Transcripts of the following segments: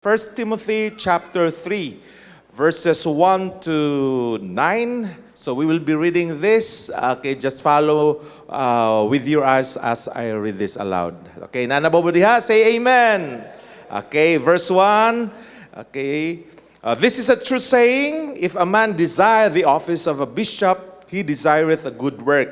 First Timothy chapter 3, verses 1 to 9. So we will be reading this. Okay, just follow with your eyes as I read this aloud. Okay, nanabobodiha, say amen. Okay, verse 1. Okay, this is a true saying. If a man desire the office of a bishop, he desireth a good work.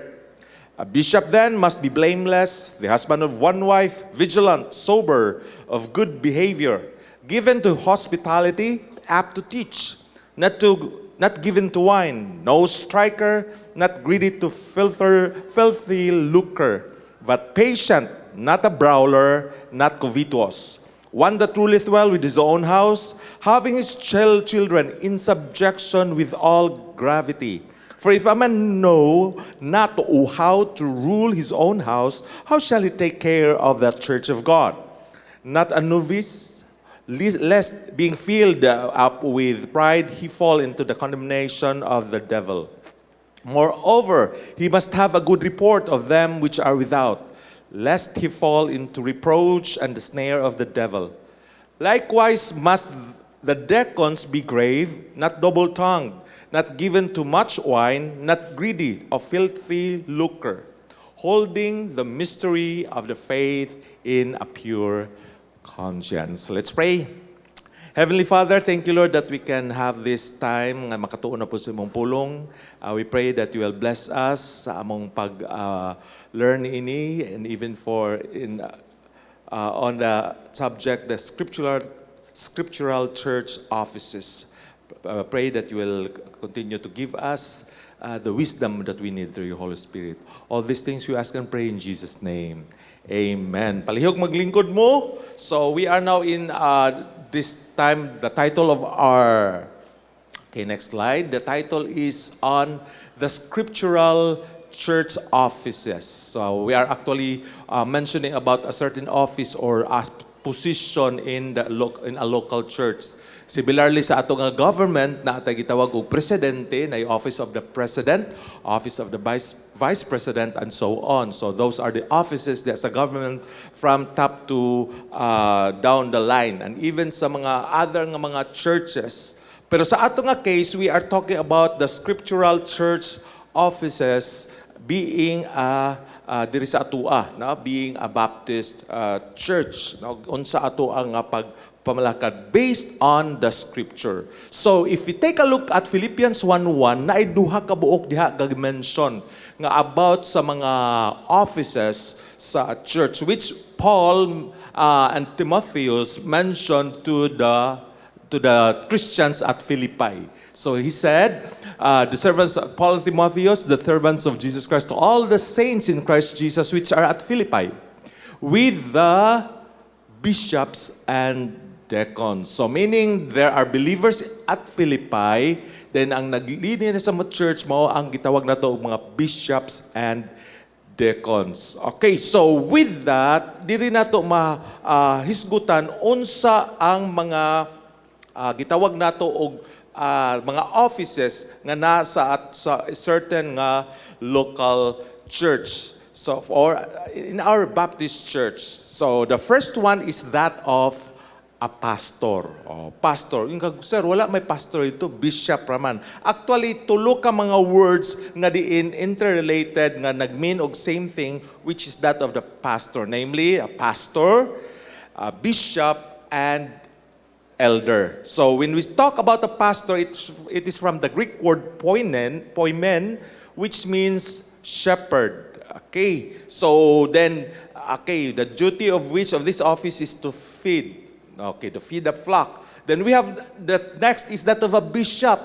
A bishop then must be blameless, the husband of one wife, vigilant, sober, of good behavior, given to hospitality, apt to teach, not given to wine, no striker, not greedy to filthy lucre, but patient, not a brawler, not covetous, one that ruleth well with his own house, having his children in subjection with all gravity. For if a man know not how to rule his own house, how shall he take care of the church of God? Not a novice, lest being filled up with pride, he fall into the condemnation of the devil. Moreover, he must have a good report of them which are without, lest he fall into reproach and the snare of the devil. Likewise must the deacons be grave, not double-tongued, not given to much wine, not greedy of filthy lucre, holding the mystery of the faith in a pure conscience. Let's pray. Heavenly Father, thank you, Lord, that we can have this time nga makatuon na po sa imong pulong. We pray that you will bless us sa among pag-learn ini, and even on the subject, the scriptural church offices. Pray that you will continue to give us the wisdom that we need through your Holy Spirit. All these things we ask and pray in Jesus' name. Amen. Palihog maglingkod mo. So we are now in this time, the title of our, okay, next slide. The title is on the scriptural church offices. So we are actually mentioning about a certain office or a position in a local church. Similarly sa ato nga government na atay gitawag og presidente, na office of the president, office of the vice president, and so on. So those are the offices that sa government from top to down the line, and even sa mga other nga mga churches. Pero sa ato nga case, we are talking about the scriptural church offices being diri sa atoa, being a Baptist church. Unsa ato ang pamalakad based on the scripture. So if we take a look at Philippians 1:1, naay duha ka buok diha gag-mention nga about sa mga offices sa church, which Paul and Timotheus mentioned to the Christians at Philippi. So he said, the servants of Paul and Timotheus, the servants of Jesus Christ, to all the saints in Christ Jesus which are at Philippi, with the bishops and deacons. So meaning there are believers at Philippi, then ang naglid na sa mga church mo ang gitawag na to mga bishops and deacons. Okay, so with that, diri na to mahisgutan unsa ang mga gitawag na to og mga offices nga nasa at sa certain nga local church. So or in our Baptist church. So the first one is that of a pastor. Pastor. Yung sir, wala may pastor ito, bishop raman. Actually, tulo ka mga words nga diin interrelated nga nagmean og same thing, which is that of the pastor. Namely, a pastor, a bishop, and elder. So when we talk about a pastor, it is from the Greek word poimen, which means shepherd. Okay. So then, the duty of which of this office is to feed. Okay, to feed the flock. Then we have the next is that of a bishop.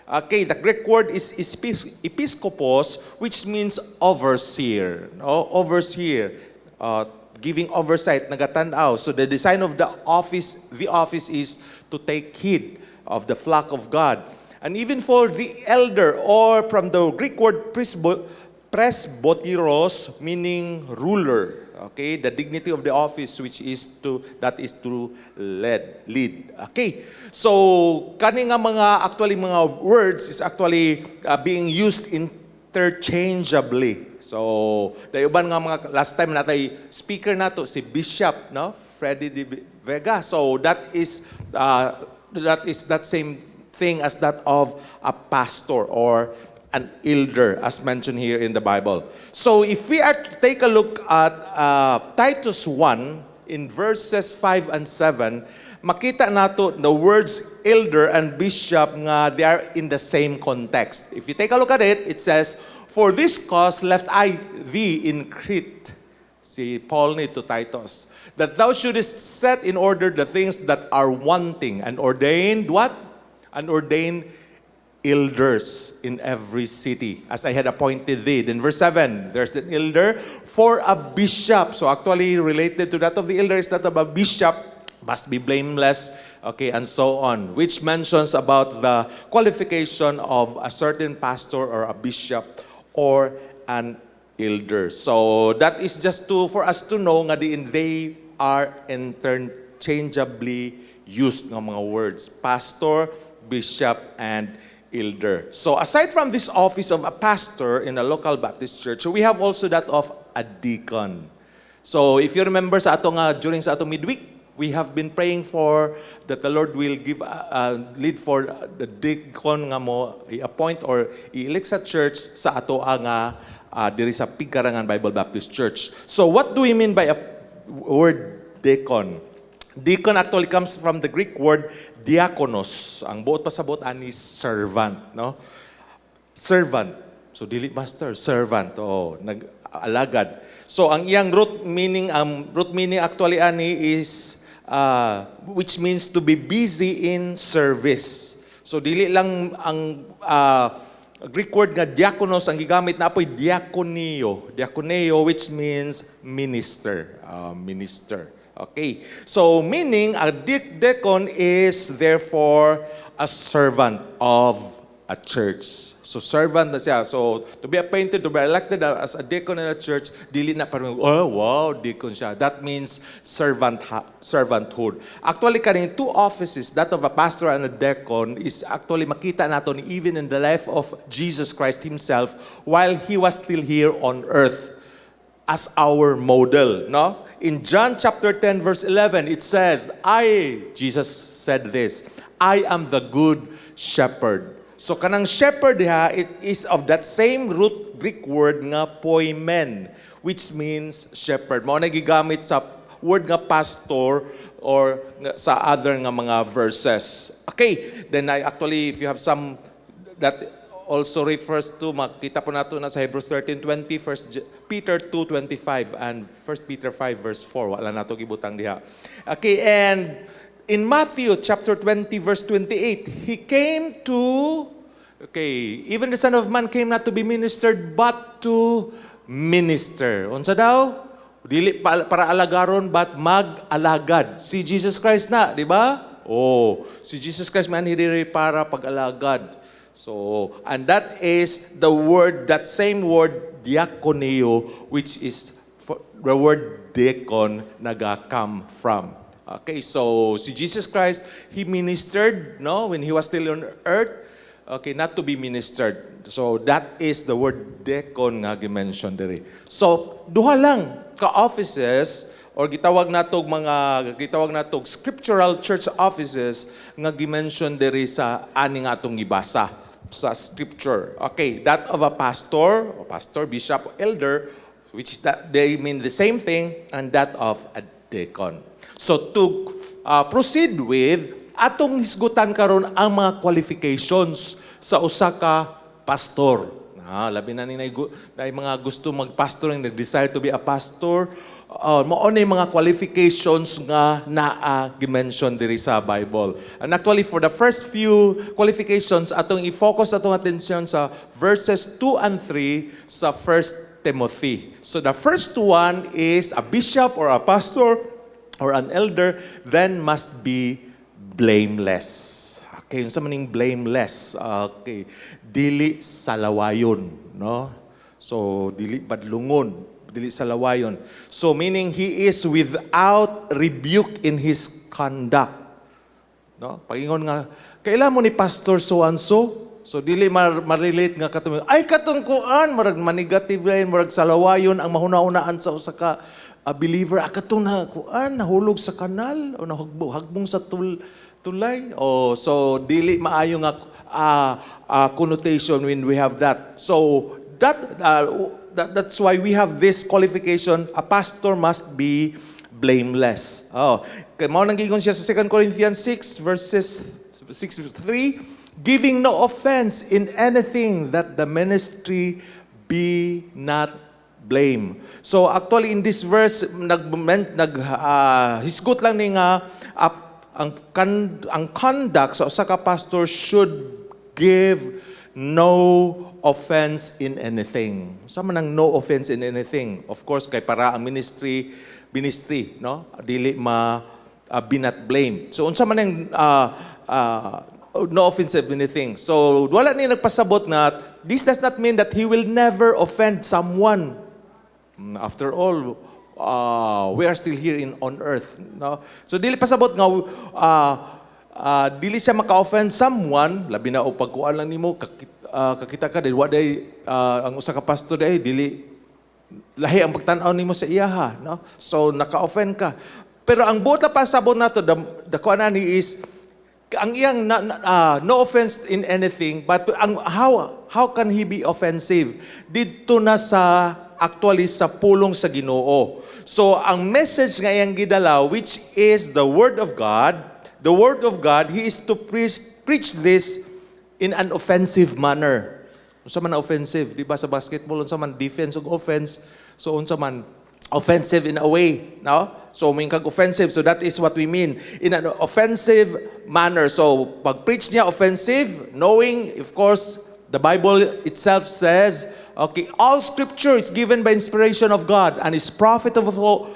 Okay, the Greek word is episkopos, which means overseer. Overseer, giving oversight, nagatanaw. So the design of the office is to take heed of the flock of God. And even for the elder, or from the Greek word presbyteros, meaning ruler. Okay, the dignity of the office which is to lead. Okay, so kani nga mga words is actually being used interchangeably. So, dayuban nga mga last time natay speaker nato si Bishop, no? Freddy de Vega. So that is that same thing as that of a pastor or an elder, as mentioned here in the Bible. So if we are to take a look at Titus 1 in verses 5 and 7, makita nato the words elder and bishop nga they are in the same context. If you take a look at it, it says, "For this cause left I thee in Crete," si Paul ni to Titus, "that thou shouldest set in order the things that are wanting, and ordained," what? "And ordained elders in every city, as I had appointed thee." Then verse 7, there's an elder for a bishop. So actually related to that of the elder is that of a bishop must be blameless, okay, and so on, which mentions about the qualification of a certain pastor or a bishop or an elder. So that is just for us to know nga they are interchangeably used ng mga words, pastor, bishop, and elder. So aside from this office of a pastor in a local Baptist church, we have also that of a deacon. So if you remember sa ato nga during sa ato midweek, we have been praying for that the Lord will give lead for the deacon nga mo i-appoint or i-elect sa church sa ato nga diri sa Pigkarangan Bible Baptist Church. So what do we mean by a word deacon? Deacon actually comes from the Greek word diakonos. Ang buot pasabot ani servant, no? Servant. So dili master, servant. Oh, nag-alagad. So ang iyang root meaning actually ani is which means to be busy in service. So dili lang ang Greek word nga diakonos ang gigamit na apoy diakoneo. Diakoneo which means minister. Minister. Okay. So meaning a deacon is therefore a servant of a church. So servant na siya. So to be appointed, to be elected as a deacon in a church, dili na parang, oh wow, deacon siya. That means servanthood. Actually, kaning two offices, that of a pastor and a deacon, is actually makita natin even in the life of Jesus Christ Himself while He was still here on earth as our model, no? In John chapter 10 verse 11, it says, Jesus said this, "I am the good shepherd." So kanang shepherd diha, it is of that same root Greek word nga poimen, which means shepherd. Mao na gigamit sa word nga pastor or sa other nga mga verses. Okay, then actually if you have some that also refers to, makita po nato na sa Hebrews 13:20, 1 Peter 2:25 and 1 Peter 5 verse 4. Wala nato gibutang diha. Okay, and in Matthew chapter 20 verse 28, He came to, even the Son of Man came not to be ministered, but to minister. Unsa daw? Dili para alagaron, but mag-alagad. Si Jesus Christ na, di ba? Oh, si Jesus Christ man hindi para pag-alagad. So, and that is the word, that same word, diakoneo, which is the word deacon naga-come from. Okay, so si Jesus Christ, He ministered, no, when He was still on earth, okay, not to be ministered. So that is the word deacon nga gi-mention diri. So duha lang ka offices or gitawag natog scriptural church offices nga gi-mention diri sa ani nga atong gibasa sa scripture. Okay, that of a pastor, bishop, elder, which is that they mean the same thing, and that of a deacon. So to proceed with, atong hisgutan karon ang mga qualifications sa usa ka pastor. Labi na na mga gusto mag-pastor, and desire to be a pastor. Mao na mga qualifications nga gi-mention diri sa Bible. And actually, for the first few qualifications, atong i-focus atong attention sa verses 2 and 3 sa 1 Timothy. So the first one is a bishop or a pastor or an elder then must be blameless. Okay, yung sa maning blameless. Okay, dili salawayon, no? So dili badlungon, dili salawayon. So meaning he is without rebuke in his conduct. No? Pagingon nga, kailan mo ni pastor so and so? So dili ma-relate nga katong ay katong kuan murag manigative lain murag salawayon ang mahuna-hunaan sa usa ka believer katong na kuan nahulog sa kanal o hagbong sa tulay. Oh, so dili maayo nga connotation when we have that. So that's why we have this qualification, a pastor must be blameless. Oh, kay mao nang giingon siya sa 2 Corinthians 6 verses 6:3, giving no offense in anything, that the ministry be not blame. So actually in this verse hisgot lang ni nga ang conduct sa usa ka pastor should give no offense in anything. Sama nang no offense in anything. Of course kay para ang ministry, no? Dili be not blame. So unsa man ang no offensive anything. So wala ni nagpasabot na this does not mean that he will never offend someone. After all, we are still here on earth, no? So dili pasabot nga dili siya maka-offend someone, labi na o pagkuan lang nimo kakita ka dili waday ang usa ka pastor dili lahi ang pagtan-aw nimo sa iyaha, no? So naka-offend ka. Pero ang buot na pasabot nato the kuan ani is ang iyang no offense in anything, but how can he be offensive? Dito na sa actually sa pulong sa Ginoo. So ang message nga iyang gidala, which is the word of God, he is to preach this in an offensive manner. Unsa man offensive, di ba sa basketball unsa man defense ug offense, so unsa man offensive in a way, no? So may kag offensive, so that is what we mean in an offensive manner. So pag preach niya offensive, knowing of course the Bible itself says, okay, all scripture is given by inspiration of God and is profitable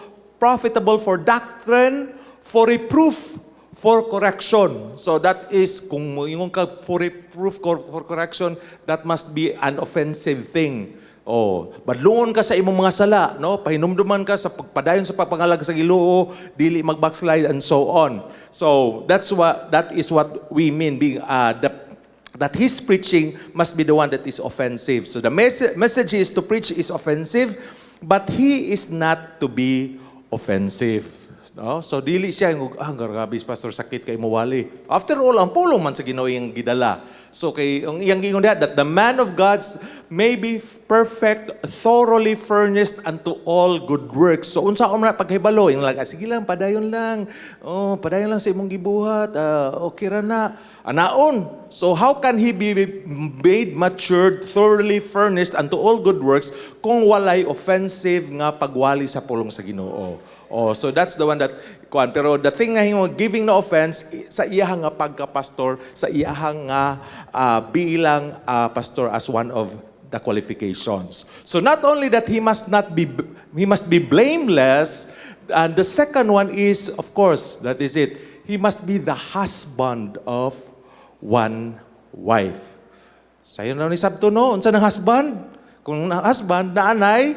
for doctrine, for reproof, for correction. So that is kung yung for reproof, for correction, that must be an offensive thing. Oh, badlungon ka sa imong mga sala, no? Pahinumduman ka sa pagpadayon sa pagpangalag sa Ginoo, dili mag-backslide and so on. So that is what we mean being that his preaching must be the one that is offensive. So the message is to preach is offensive, but he is not to be offensive. No? So dili siya grabe pastor sakit kay mawali. After all, ang pulong man sa Ginoo yung gidala. So kay ang iyang gingon that the man of God may be perfect, thoroughly furnished unto all good works. So unsa man paghibalo, yung lang sige lang padayon lang. Oh, padayon lang sa imong gibuhat. Okay ra na. Anaon. So how can he be made matured, thoroughly furnished unto all good works kung walay offensive nga pagwali sa pulong sa Ginoo? Oh, so that's the one that kuan. Pero the thing nga giving no offense sa iyahang nga pagka-pastor, sa iyahang nga bilang pastor as one of the qualifications. So not only that he must be blameless, and the second one is of course that is it. He must be the husband of one wife. Sayo na ni sabto no, unsa nang husband? Kung husband na anay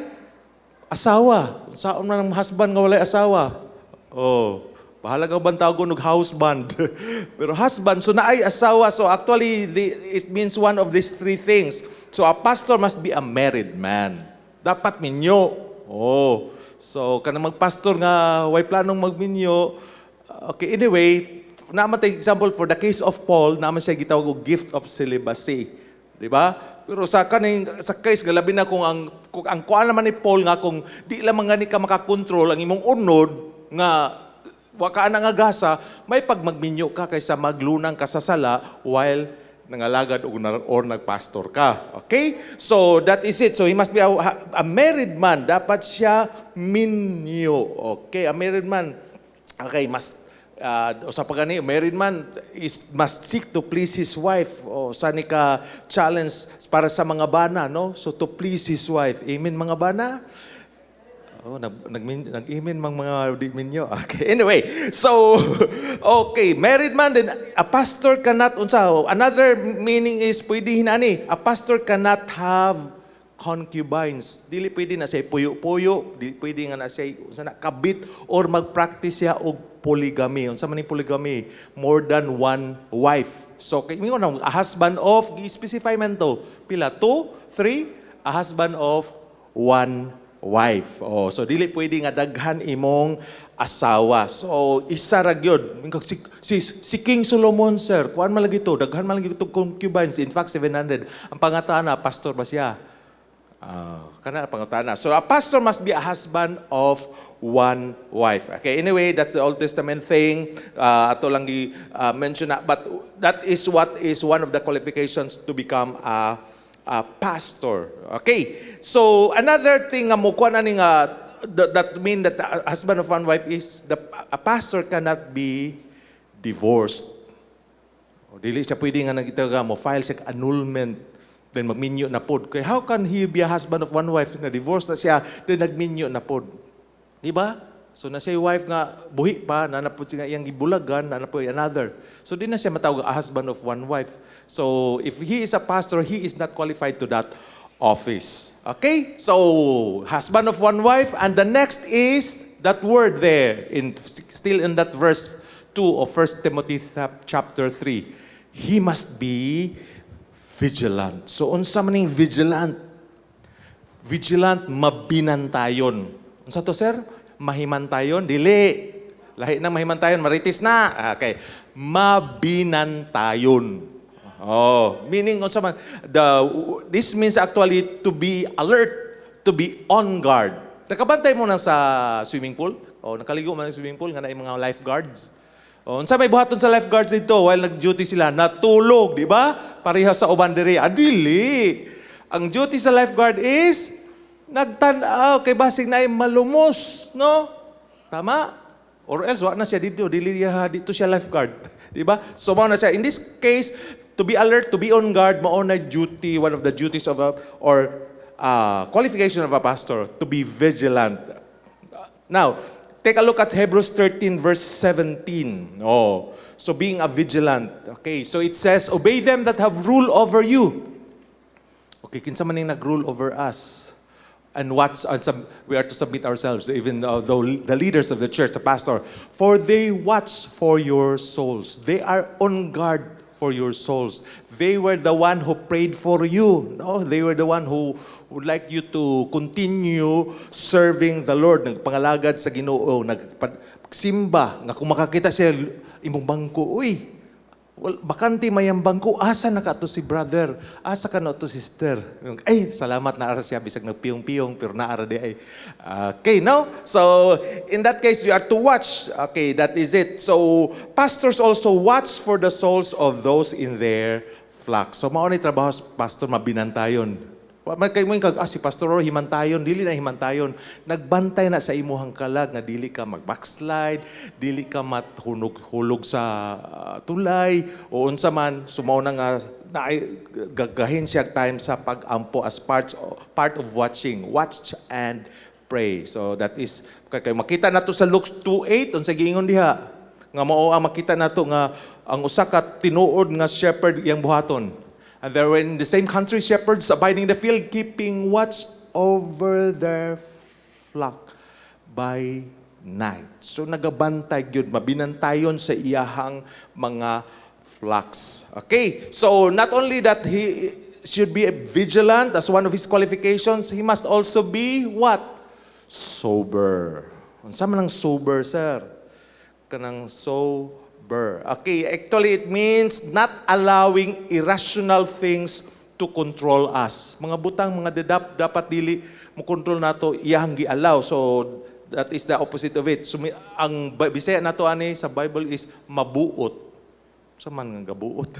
asawa. Saan man ang husband nga walay asawa? Oh, bahala ka bantagon og husband. Pero husband, so naay asawa. So actually, it means one of these three things. So a pastor must be a married man. Dapat minyo. Oh, so kanang magpastor nga way planong magminyo. Okay, anyway, naman tayo example for the case of Paul, naman siya gitawag og gift of celibacy. Di ba? Pero sa case galabi na kung ang kuan naman ni Paul nga kung di lamang gani ka makakontrol ang imong unod nga wa ka na nga gasa, may pagmagminyo ka kaysa maglunang ka sa sala while nangalagad or nagpastor ka. Okay? So that is it. So he must be a married man. Dapat siya minyo. Okay? A married man. Okay, sa pagani, married man must seek to please his wife. O sani ka challenge para sa mga bana, no? So to please his wife. Amen mga bana? Oh, nag-amen mga di minyo. Okay, anyway. So, okay, married man then a pastor cannot another meaning is pwede hinani. A pastor cannot have concubines. Dili pwede na siya puyo-puyo, dili pwede nga na siya kabit or mag-practice siya og polygamy. Unsa man ni polygamy? More than one wife. So, kay mingon na, a husband of, gi-specify man to. Pila? 2, 3, a husband of one wife. Oh, so, dili pwede nga daghan imong asawa. So, isa ra gyud. Si King Solomon, sir, kuan man lagi to, daghan man lagi to concubines. In fact, 700. Ang pangatana, pastor ba siya? Kana pangatana. So, a pastor must be a husband of one wife. Okay, anyway, that's the Old Testament thing. Ato lang mention na, but that is what is one of the qualifications to become a pastor. Okay, so another thing nga mo kuan ani nga that mean that the husband of one wife is a pastor cannot be divorced. O dili siya pwede nga nagitaga mo file siya annulment then magminyo na pod. Kaya how can he be a husband of one wife na divorce na siya then nagminyo na pod? Di ba? So na siya wife nga buhi pa, nanapod siya iyang gibulagan, nanapod another. So di na siya matawag a husband of one wife. So if he is a pastor, he is not qualified to that office. Okay? So husband of one wife, and the next is that word there still in that verse 2 of 1 Timothy chapter 3. He must be vigilant. So unsa maning vigilant? Vigilant mabinantayon. Unsa to, sir? Mahimantayon? Dili. Lahi na mahimantayon, maritis na. Okay. Mabinantayon. Oh, meaning unsa man this means actually to be alert, to be on guard. Nakabantay mo na sa swimming pool? O nakaligo man sa swimming pool nga na mga lifeguards. O unsa may buhaton sa lifeguards dito while nag-duty sila? Natulog, di ba? Pareha sa uban diri. Dili. Ang duty sa lifeguard is nagtanaw kay basig na malumos, no? Tama? Or else wa na siya dito, dito siya lifeguard, di ba? So mao na siya. In this case, to be alert, to be on guard, mao na duty, one of the duties of qualification of a pastor, to be vigilant. Now, take a look at Hebrews 13 verse 17. Oh, so being a vigilant. Okay, so it says, obey them that have rule over you. Okay, kinsa man ning nag-rule over us? And we are to submit ourselves, even though the leaders of the church, the pastor, for they watch for your souls. They are on guard for your souls. They were the one who prayed for you. No? They were the one who would like you to continue serving the Lord. Nagpangalagad sa Ginoo, nagsimba, nga kung makakita siya, imong bangko, uy, bakante mayang bangko, asa na ka to si brother, asa ka na to sister. Ay, salamat na ara siya, bisag nagpiyong-piyong, pero naara di ay. Okay, no? So, in that case, we are to watch. Okay, that is it. So, pastors also watch for the souls of those in their flock. So, maunay trabaho sa pastor, mabinantayon. Kay mo si pastor himantayon, dili na himantayon. Nagbantay na sa imuhang kalag nga dili ka mag-backslide, dili ka mathulog sa tulay o unsa man sumaw na nga gagahin siya time sa pag-ampo as part of watching. Watch and pray. So that is kay makita nato sa Luke 2:8 unsa giingon diha nga mao ang makita nato nga ang usa ka tinuod nga shepherd iyang buhaton. And there were in the same country shepherds abiding in the field, keeping watch over their flock by night. So nagabantay gyud, mabinantayon sa iyahang mga flocks. Okay, so not only that he should be vigilant as one of his qualifications, he must also be what? Sober. Unsa man ang sober, sir? Kanang sober. Okay, actually it means not allowing irrational things to control us. Mga butang, mga dapat dili mo control nato iyang gi-allow. So that is the opposite of it. So, ang Bisaya nato ani sa Bible is mabuot. Sa man nga gabuot?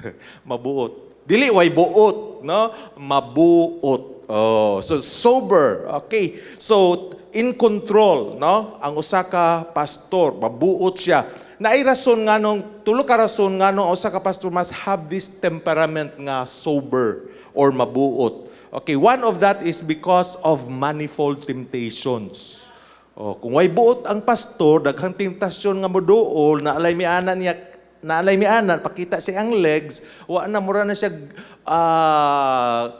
Mabuot. Dili way buot, no? Mabuot. Oh, so sober. Okay. So in control, no? Ang usa ka pastor, mabuot siya. Naay rason nga nung, tulo ka rason nga nung usa ka pastor must have this temperament nga sober or mabuot. Okay, one of that is because of manifold temptations. Oh, kung way buot ang pastor, daghang temptasyon nga moduol, naalay mianan, pakita siya ang legs, wa na mura na siya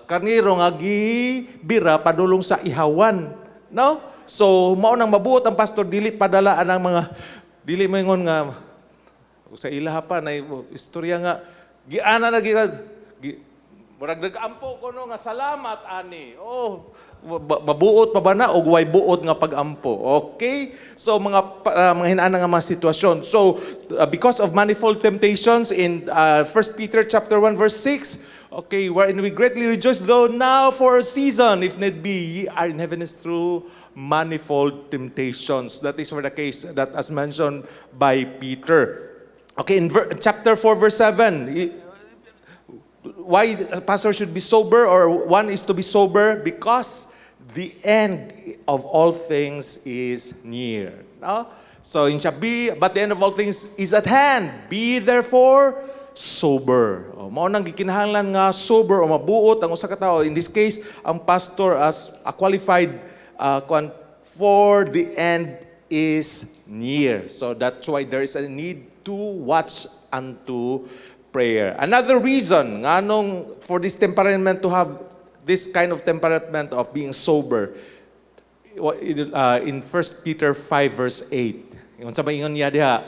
karniro nga gibira padulong sa ihawan. No? So, mao nang mabuot ang pastor, dili padalaan ang mga dili maingon nga sa ilaha pa na istorya nga Giana na murag nag-ampo ko no nga salamat ani. Oh, mabuot pa ba na o way buot nga pag-ampo? Okay? So mga hinaan nga mga sitwasyon. So because of manifold temptations in 1 Peter chapter 1 verse 6, okay, wherein we greatly rejoice though now for a season, if need be, ye are in heaviness through manifold temptations. That is for the case that as mentioned by Peter. Okay, in chapter 4 verse 7, why a pastor should be sober or one is to be sober? Because the end of all things is near. No? So in B, but the end of all things is at hand. Be therefore sober. Mao nang gikinahanglan nga sober o mabuot ang usa ka tawo. In this case, ang pastor as a qualified for the end is near. So that's why there is a need to watch unto prayer. Another reason nganong for this temperament to have this kind of temperament of being sober in 1 Peter 5 verse 8. Yung sa ingon niya diha,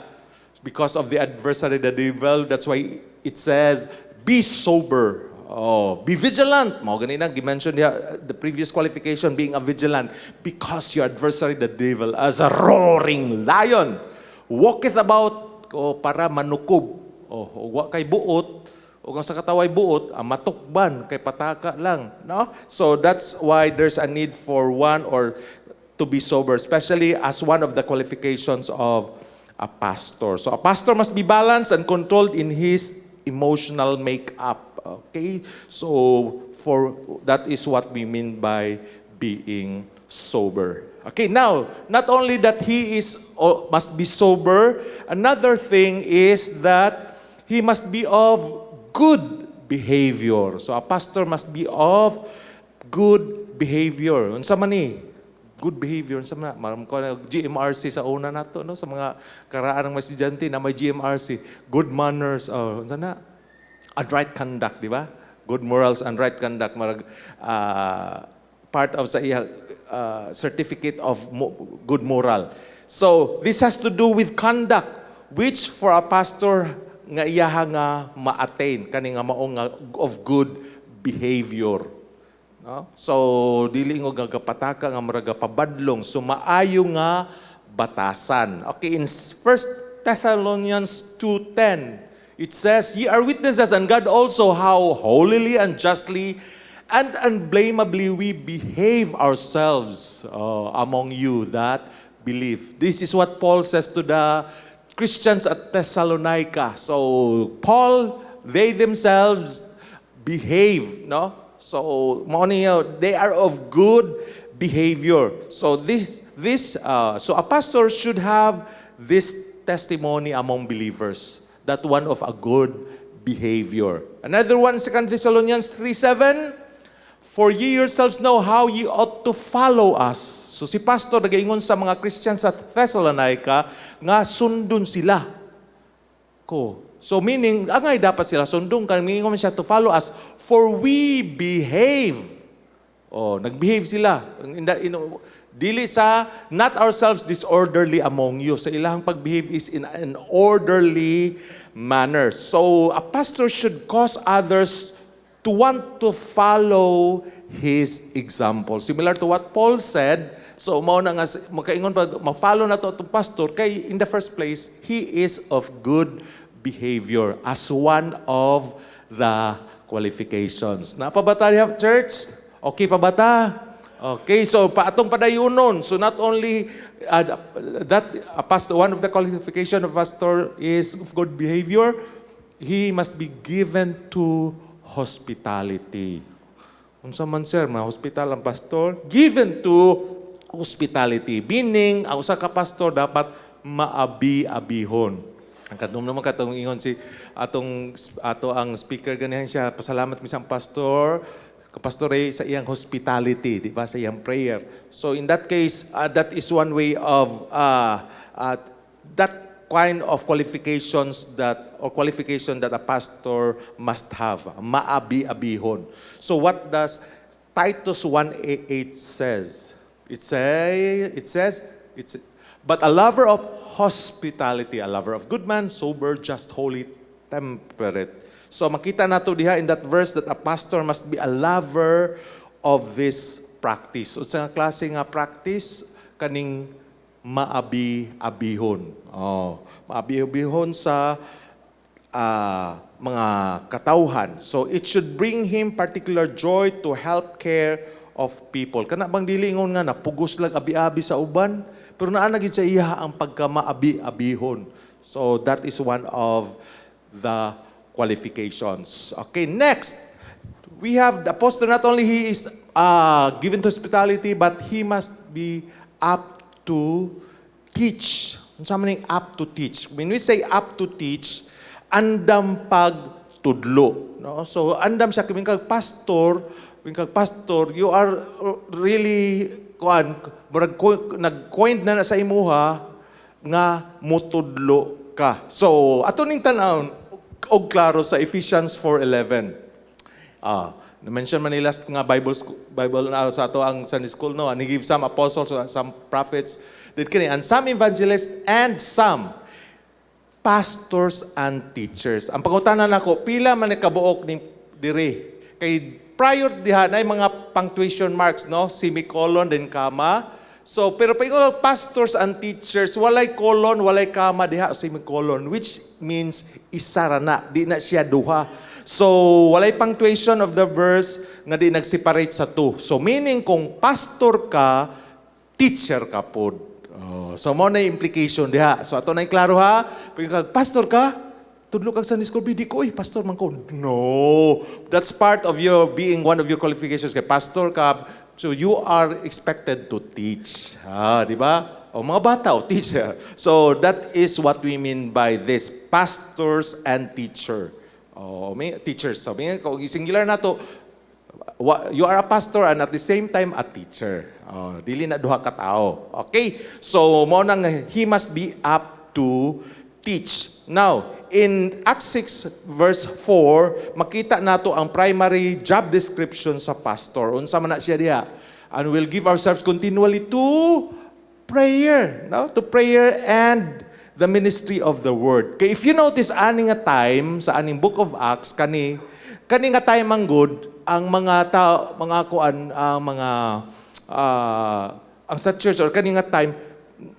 because of the adversary, the devil, that's why it says, be sober. Oh, be vigilant. Mao ganina gi-mention niya the previous qualification, being a vigilant, because your adversary, the devil, as a roaring lion, walketh about para manukob. Wa kay buot, o kung sa kataway buot, matukban kay pataka lang, no? So that's why there's a need for one or to be sober, especially as one of the qualifications of a pastor. So a pastor must be balanced and controlled in his emotional makeup. Okay? So that is what we mean by being sober. Okay, now, not only that he must be sober, another thing is that he must be of good behavior. So a pastor must be of good behavior. Unsa man ni? Good behavior. Unsa man? Maram ko na GMRC sa una nato, no, sa mga karaan ng mga estudyante na may GMRC, good manners, unsa na? And right conduct, di ba? Good morals and right conduct, marag part of sa iya certificate of good moral. So this has to do with conduct, which for a pastor nga iyaha nga ma-attain kani nga maong of good behavior. No? So dili ngo gagapataka nga maraga pabadlong, so maayo nga batasan. Okay, in 1 Thessalonians 2:10, it says, ye are witnesses, and God also, how holily and justly and unblameably we behave ourselves among you that believe. This is what Paul says to the Christians at Thessalonica. So Paul, they themselves behave, no? So they are of good behavior. So so a pastor should have this testimony among believers, that one of a good behavior. Another one, 2 Thessalonians 3:7, for ye yourselves know how ye ought to follow us. So si pastor nagaingon sa mga Christians sa Thessalonica nga sundon sila ko. So meaning, angay dapat sila sundon, kaningon siya to follow us, for we behave. Nagbehave sila. Dili sa, not ourselves disorderly among you. So ilang pagbehave is in an orderly manner. So a pastor should cause others to want to follow his example. Similar to what Paul said, so mao na nga makaingon pag ma-follow na to itong pastor, kay in the first place, he is of good behavior as one of the qualifications. Napabata niya, church? Okay pa bata? Okay, so paatong padayunon. So not only that a pastor, one of the qualification of pastor is of good behavior, he must be given to hospitality. Unsa man sir, ma-hospital ang pastor? Given to hospitality. Meaning, ang usa ka pastor dapat maabi-abihon. Ang kadum naman katong ingon si ato ang speaker ganihan siya, pasalamat misang pastor, kapastor sa iyang hospitality, di ba, sa iyang prayer. So in that case, that is one way of that kind of qualification that a pastor must have, maabi-abihon. So what does Titus 1:8 says? It says, but a lover of hospitality, a lover of good man, sober, just, holy, temperate. So makita nato diha in that verse that a pastor must be a lover of this practice. O sa klase nga practice, kaning maabi-abihon. Maabi-abihon sa mga katawhan. So it should bring him particular joy to help care of people. Kana bang dilingon nga napugos lang abi-abi sa uban, pero naa na gid sa iya ang pagkamaabi-abihon. So that is one of the qualifications. Okay, next. We have the apostle, not only he is given to hospitality, but he must be up to teach. Something up to teach. When we say up to teach, andam pagtudlo. No? So andam siya kaming pastor, you are really nag-coin na sa imuha nga mutudlo ka. So ato ning tan-awon og klaro sa Ephesians 4:11. Na-mention man nila nga Bible na sa ato ang Sunday school, no? And he gave some apostles, some prophets, and some evangelists, and some pastors and teachers. Ang pangutanan nako, pila man ni kabuok ni diri. Kay prior diha na mga punctuation marks, no? Semicolon, then comma. So, pero pag pastors and teachers, walay colon, walay kama diha, semicolon, which means isara na, di na siya duha. So, walay punctuation of the verse nga di nag-separate sa two. So, meaning kung pastor ka, teacher ka pod. So, mo na yung implication diha. So, ato na yung klaro ha. Pag pastor ka, tudlo kag Sunday school, di ko, pastor man ko. No. That's part of your being one of your qualifications. Kay pastor ka, so you are expected to teach. Di ba? O mga bata, teacher. So that is what we mean by this, pastors and teacher. Teachers. So, singular na to, you are a pastor and at the same time a teacher. Dili na duha ka tao. Okay? So, mo nang he must be up to teach. Now, in Acts 6 verse 4, makita nato ang primary job description sa pastor. Unsa man na siya diha? And we'll give ourselves continually to prayer, no? To prayer and the ministry of the word. Kay if you notice ani nga time sa aning book of Acts kani nga time ang good ang mga tao, mga kuan, ang mga ang sa church or kani nga time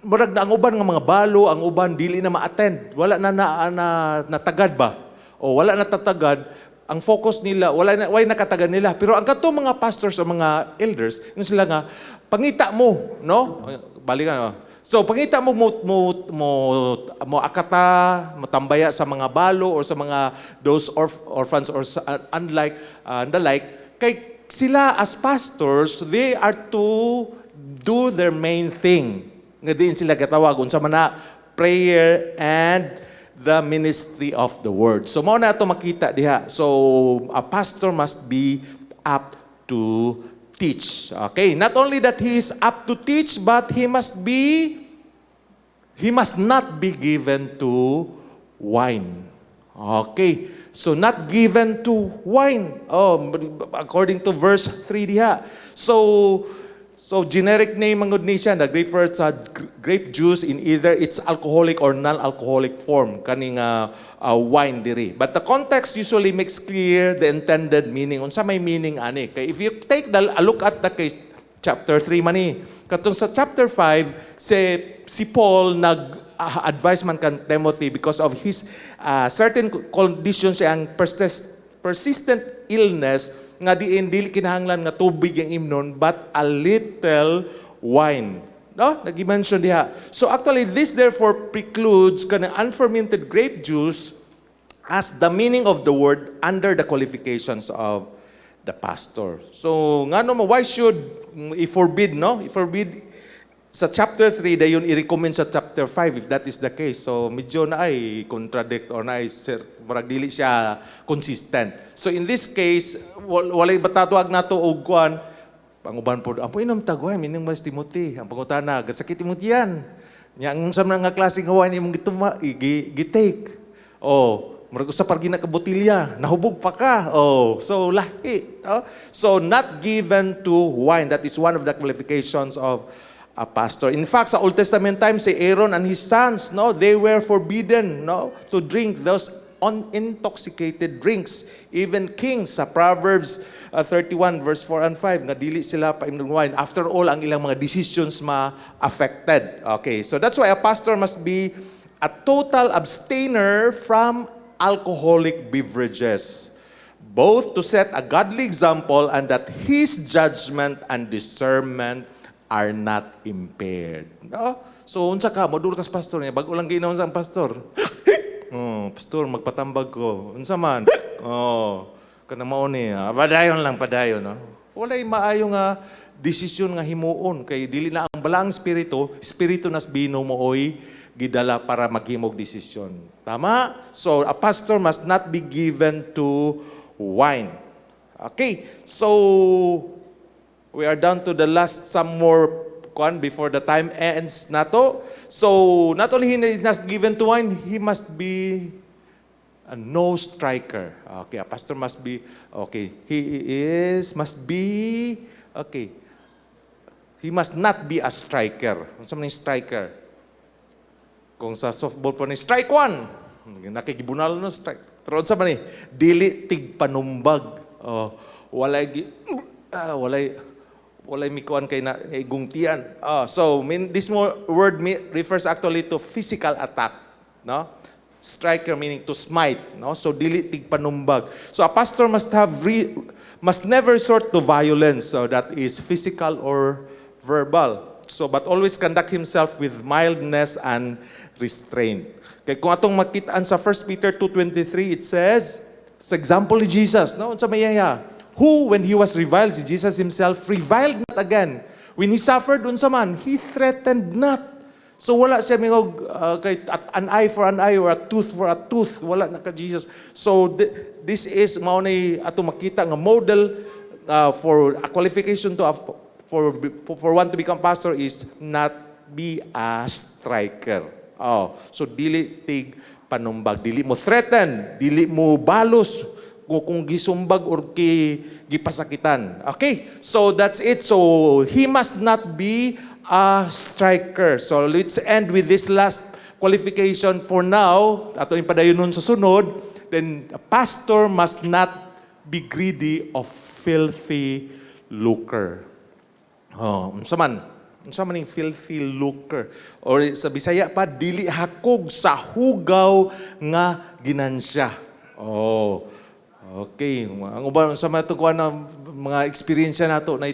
murag na ang uban nga mga balo, ang uban dili na ma-attend. Wala na natagad ba? O wala na tatagad. Ang focus nila, wala nakatagad nila. Pero ang kato mga pastors o mga elders, yun sila nga, pangita mo, no? Balikan, no? So, pangita mo akata, mo tambaya sa mga balo or sa mga those orphans or unlike, the like, kay sila as pastors, they are to do their main thing. Nga din sila katawag unsa man na prayer and the ministry of the word. So mao na ato makita diha. So a pastor must be up to teach. Okay, not only that he is up to teach, but he must not be given to wine. Okay. So not given to wine. According to verse 3 diha. So generic name ang good ni siya, the grape juice in either its alcoholic or non-alcoholic form, kaning wine diri. But the context usually makes clear the intended meaning. Unsa may meaning ani? Kay if you take a look at the case, chapter 3 mani. Katong sa chapter 5, si Paul nag-advise man kan Timothy because of his certain conditions ang persistent illness nga dili kinahanglan nga tubig ang imnon but a little wine. No? Nag-mention diha. So actually this therefore precludes kana unfermented grape juice as the meaning of the word under the qualifications of the pastor. So ngano mo why should i-forbid, no? I-forbid sa chapter 3 dayon i-recommend sa chapter 5 if that is the case. So medyo na ay contradict or na ay murag dili siya consistent. So in this case walay batatawag nato og kuan panguban pod ampo inom tagway mining mas Timothy ang pangutana gasakit Timothy yan nya ang unsa man nga klase nga wine imong gitake murag usa par gina ka botilya nahubog pa ka so lahi so not given to wine. That is one of the qualifications of a pastor. In fact, sa Old Testament times, si Aaron and his sons, no, they were forbidden, no, to drink those on intoxicated drinks. Even kings sa Proverbs 31 verse 4 and 5 nga dili sila painom ng wine. After all, ang ilang mga decisions ma-affected. Okay, so that's why a pastor must be a total abstainer from alcoholic beverages, both to set a godly example and that his judgment and discernment are not impaired. No? So, unsa ka, modul kas pastor niya, bago lang ginaon sa pastor. Pastor, magpatambag ko. Unsa man? Kanang mao ni, padayon, no? Walay maayo nga desisyon nga himuon kay dili na ang balang espiritu nas bino mooy gidala para maghimog desisyon. Tama? So, a pastor must not be given to wine. Okay, so we are down to the last some more before the time ends nato. So not only he is not given to wine, he must be a no striker. Okay, a pastor must be he must not be a striker. Unsa man striker? Kung sa softball po ni strike one, nakikibunal no strike. Pero unsa man ni dili tig panumbag. Walay mikuan kay na igungtian. So this word refers actually to physical attack, no? Striker meaning to smite, no? So dili tig panumbag. So a pastor must never resort to violence, so that is physical or verbal. So but always conduct himself with mildness and restraint. Kay kung atong makitaan sa 1 Peter 2:23, it says, sa example ni Jesus, no? Unsa mayaya? Who, when he was reviled, Jesus himself reviled not again. When he suffered, unsa man, he threatened not. So wala siya mingog kay an eye for an eye or a tooth for a tooth. Wala na ka Jesus. So this is mao ni ato makita nga model for a qualification to for one to become pastor is not be a striker. So dili tig panumbag, dili mo threaten, dili mo balos kung gisumbag or gipasakitan. Okay, so that's it. So he must not be a striker. So let's end with this last qualification for now. Ato yung padayon sa sunod. Then a pastor must not be greedy of filthy lucre. Unsa man yung filthy lucre? Or sa Bisaya pa, dili hakog sa hugaw nga ginansya. Okay, ang uban sa mga tukuan ng mga experience nato na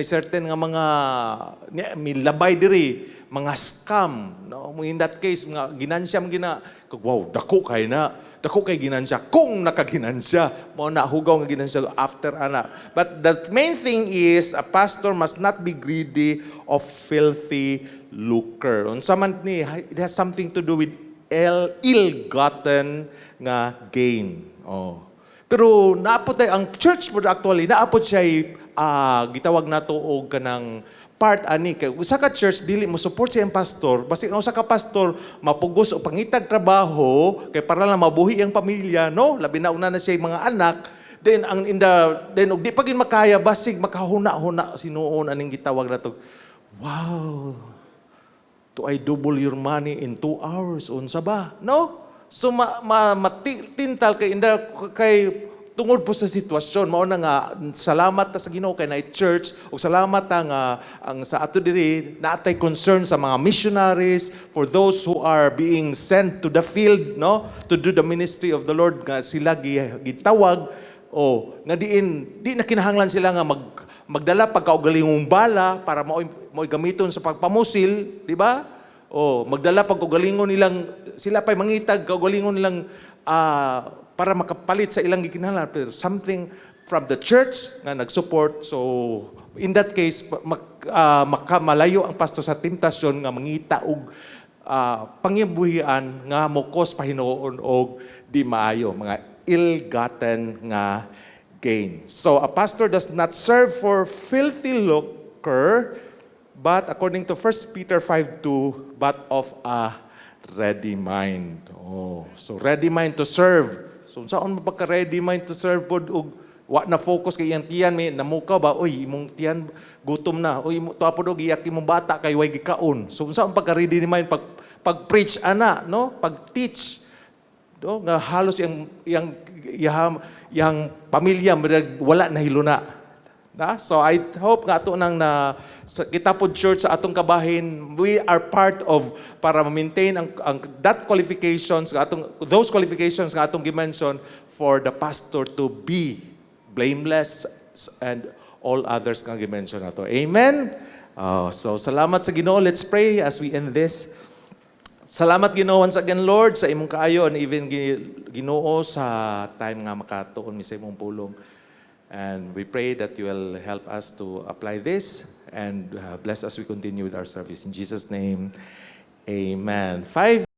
certain nga mga milabay diri, mga scam, no? In that case, mga ginansya wow, dako kay ginansya kung nakaginansya mo na hugaw nga ginansya after ana. But the main thing is a pastor must not be greedy of filthy lucre. Unsa man ni, it has something to do with ill-gotten nga gain. Pero naapot ang church mo actually, naapot siya gitawag nato og kanang part ani kay usa ka church dili mo support siya ang pastor, basta ang usa ka pastor mapugos o pangitag trabaho kay para lang mabuhi ang pamilya, no? Labi na una na siya mga anak, then og di pa gid makaya basig makahuna-huna sinuon aning gitawag nato. Wow. To I double your money in 2 hours unsa ba? No? So matintal kay tungod po sa sitwasyon mao na nga salamat ta sa Ginoo kay na church ug salamat ta nga ang sa ato diri naatay concern sa mga missionaries for those who are being sent to the field, no, to do the ministry of the Lord nga sila gitawag nga di na kinahanglan sila nga magdala pagkaugalingong bala para mo gamiton sa pagpamusil, di ba? Magdala pagkaugalingon nilang sila pay mangitag kaugalingon nilang para makapalit sa ilang gikinahanglan, pero something from the church nga nag-support. So in that case makamalayo ang pastor sa temptasyon nga mangita og pangimbuhian nga mokos pahinuon og di maayo, mga ill-gotten nga gain. So a pastor does not serve for filthy lucre, but according to 1 Peter 5:2, but of a ready mind. So ready mind to serve. So saan mapagka-ready mind to serve pod og wa na focus kay iyang tiyan may namukaw ba, imong tiyan gutom na, tuapod og iyak imong bata kay way gikaon. So saan pagka-ready mind pag preach ana, no? Pag teach do nga halos yang pamilya wala na hiluna. Na? So I hope nga ato nang kita po church sa atong kabahin, we are part of para ma-maintain ang that qualifications those qualifications nga atong gimension for the pastor to be blameless and all others nga gimension nato. Amen. So salamat sa Ginoo. Let's pray as we end this. Salamat Ginoo once again Lord sa imong kaayo and even Ginoo sa time nga makatuon mi sa imong pulong. And we pray that you will help us to apply this and bless us as we continue with our service. In Jesus' name, amen. 5